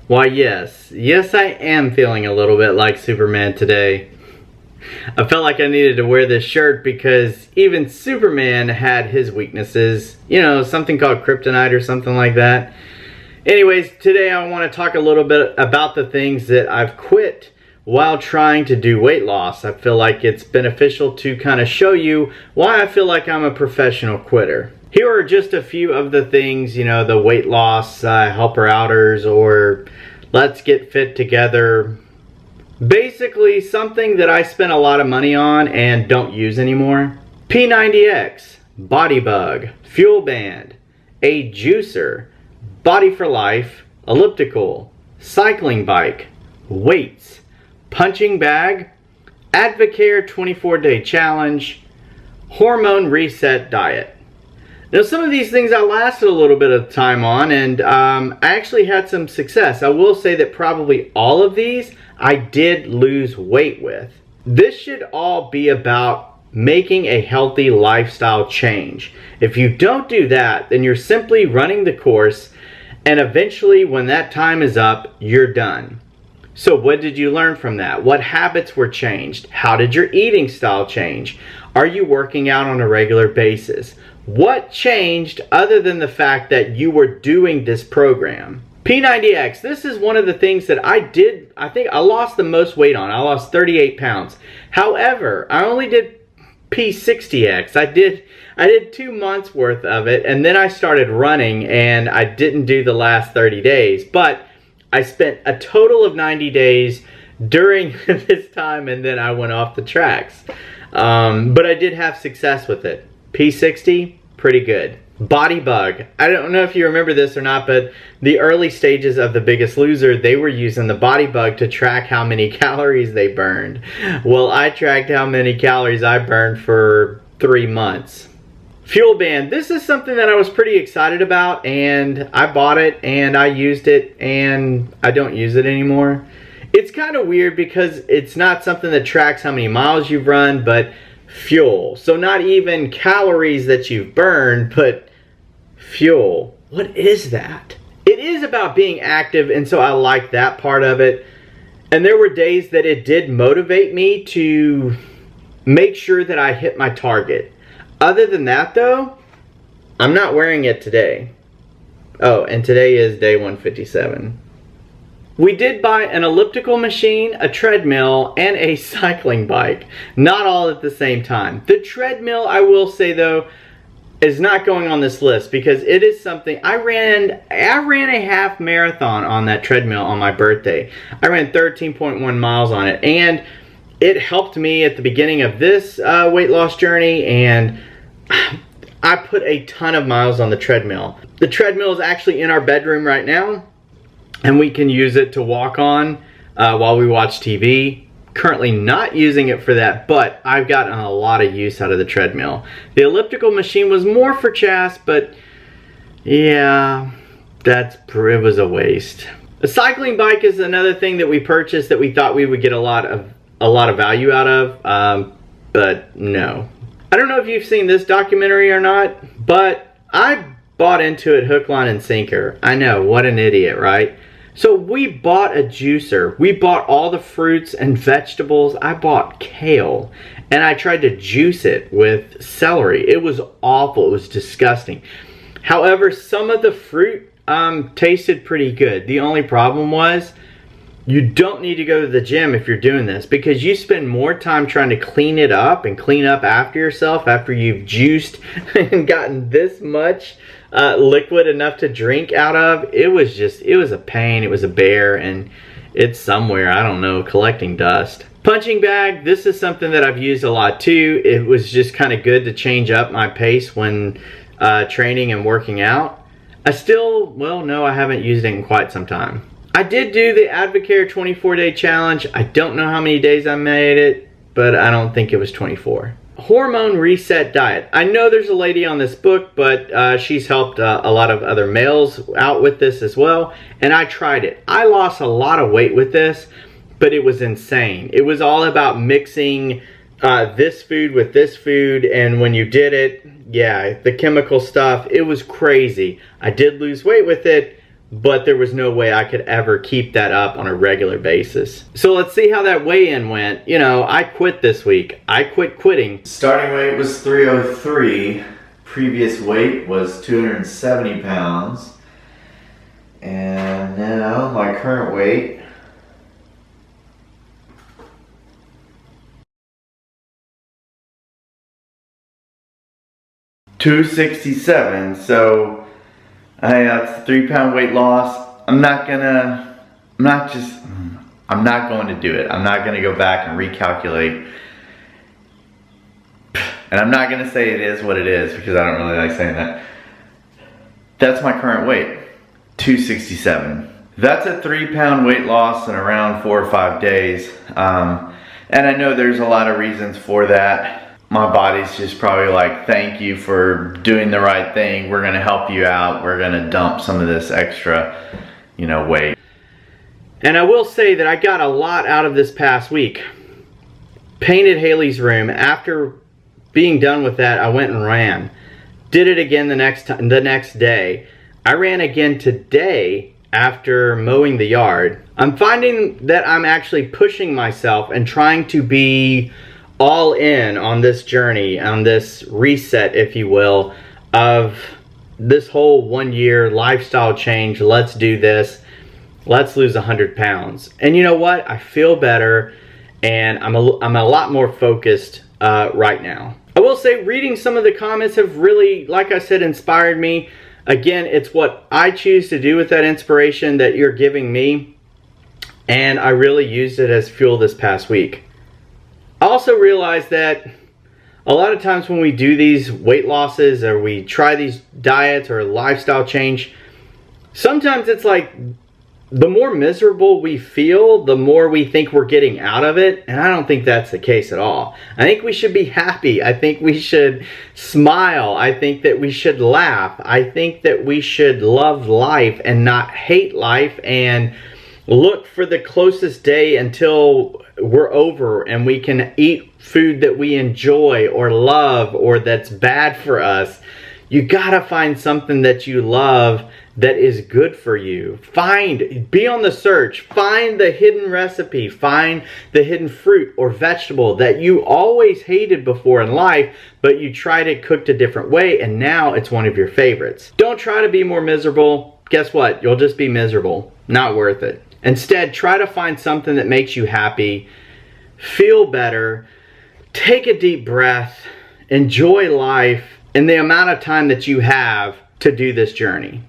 Why, yes, I am feeling a little bit like Superman today. I felt like I needed to wear this shirt because even Superman had his weaknesses. You know, something called kryptonite or something like that. Anyways, today I want to talk a little bit about the things that I've quit while trying to do weight loss. I feel like it's beneficial to kind of show you why I feel like I'm a professional quitter. Here are just a few of the things, you know, the weight loss helper outers or let's get fit together. Basically something that I spent a lot of money on and don't use anymore. P90X, Body Bug, Fuel Band, a juicer, Body for Life, elliptical, cycling bike, weights, punching bag, Advocare 24-day challenge, hormone reset diet. Now some of these things I lasted a little bit of time on and I actually had some success. I will say that probably all of these I did lose weight with. This should all be about making a healthy lifestyle change. If you don't do that, then you're simply running the course and eventually when that time is up, you're done. So what did you learn from that? What habits were changed? How did your eating style change? Are you working out on a regular basis? What changed other than the fact that you were doing this program? P90X, this is one of the things that I did, I think I lost the most weight on. I lost 38 pounds. However, I only did P60X. I did 2 months worth of it and then I started running and I didn't do the last 30 days. But I spent a total of 90 days during this time and then I went off the tracks. But I did have success with it. P60, pretty good. Body Bug. I don't know if you remember this or not, but the early stages of The Biggest Loser, they were using the Body Bug to track how many calories they burned. Well, I tracked how many calories I burned for 3 months. Fuel Band. This is something that I was pretty excited about and I bought it and I used it and I don't use it anymore. It's kind of weird because it's not something that tracks how many miles you've run, but fuel. So not even calories that you've burned, but fuel. What is that? It is about being active, and so I like that part of it. And there were days that it did motivate me to make sure that I hit my target. Other than that though, I'm not wearing it today. Oh, and today is day 157. We did buy an elliptical machine, a treadmill, and a cycling bike. Not all at the same time. The treadmill, I will say though, is not going on this list because it is something I ran a half marathon on that treadmill on my birthday. I ran 13.1 miles on it and it helped me at the beginning of this weight loss journey and I put a ton of miles on the treadmill. The treadmill is actually in our bedroom right now and we can use it to walk on while we watch TV. Currently not using it for that, but I've gotten a lot of use out of the treadmill. The elliptical machine was more for Chas, but yeah, it was a waste. The cycling bike is another thing that we purchased that we thought we would get a lot of value out of, but no. I don't know if you've seen this documentary or not, but I bought into it hook, line, and sinker. I know, what an idiot, right? So we bought a juicer. We bought all the fruits and vegetables. I bought kale and I tried to juice it with celery. It was awful. It was disgusting. However, some of the fruit tasted pretty good. The only problem was you don't need to go to the gym if you're doing this because you spend more time trying to clean it up and clean up after yourself after you've juiced and gotten this much liquid enough to drink out of. It was a pain. It was a bear and it's somewhere, I don't know, collecting dust. Punching bag, this is something that I've used a lot too. It was just kind of good to change up my pace when training and working out. I haven't used it in quite some time. I did do the Advocare 24-day challenge. I don't know how many days I made it, but I don't think it was 24. Hormone reset diet. I know there's a lady on this book, but she's helped a lot of other males out with this as well, and I tried it. I lost a lot of weight with this, but it was insane. It was all about mixing this food with this food, and when you did it, yeah, the chemical stuff, it was crazy. I did lose weight with it, but there was no way I could ever keep that up on a regular basis. So let's see how that weigh-in went. You know, I quit this week. I quit quitting. Starting weight was 303. Previous weight was 270 pounds. And now my current weight $267. So that's a 3-pound weight loss. I'm not going to do it. I'm not going to go back and recalculate. And I'm not going to say it is what it is because I don't really like saying that. That's my current weight, 267. That's a 3-pound weight loss in around 4 or 5 days. And I know there's a lot of reasons for that. My body's just probably like, thank you for doing the right thing. We're gonna help you out. We're gonna dump some of this extra, weight. And I will say that I got a lot out of this past week. Painted Haley's room. After being done with that, I went and ran. Did it again the next day. I ran again today after mowing the yard. I'm finding that I'm actually pushing myself and trying to be all in on this journey, on this reset, if you will, of this whole 1 year lifestyle change. Let's do this. Let's lose 100 pounds. And you know what? I feel better, and I'm a lot more focused right now. I will say reading some of the comments have really, like I said, inspired me. Again, it's what I choose to do with that inspiration that you're giving me, and I really used it as fuel this past week. I also realized that a lot of times when we do these weight losses or we try these diets or lifestyle change, sometimes it's like the more miserable we feel, the more we think we're getting out of it. And I don't think that's the case at all. I think we should be happy. I think we should smile. I think that we should laugh. I think that we should love life and not hate life and look for the closest day until we're over and we can eat food that we enjoy or love or that's bad for us. You gotta find something that you love that is good for you. Be on the search. Find the hidden recipe. Find the hidden fruit or vegetable that you always hated before in life, but you tried it cooked a different way and now it's one of your favorites. Don't try to be more miserable. Guess what? You'll just be miserable. Not worth it. Instead, try to find something that makes you happy, feel better, take a deep breath, enjoy life and the amount of time that you have to do this journey.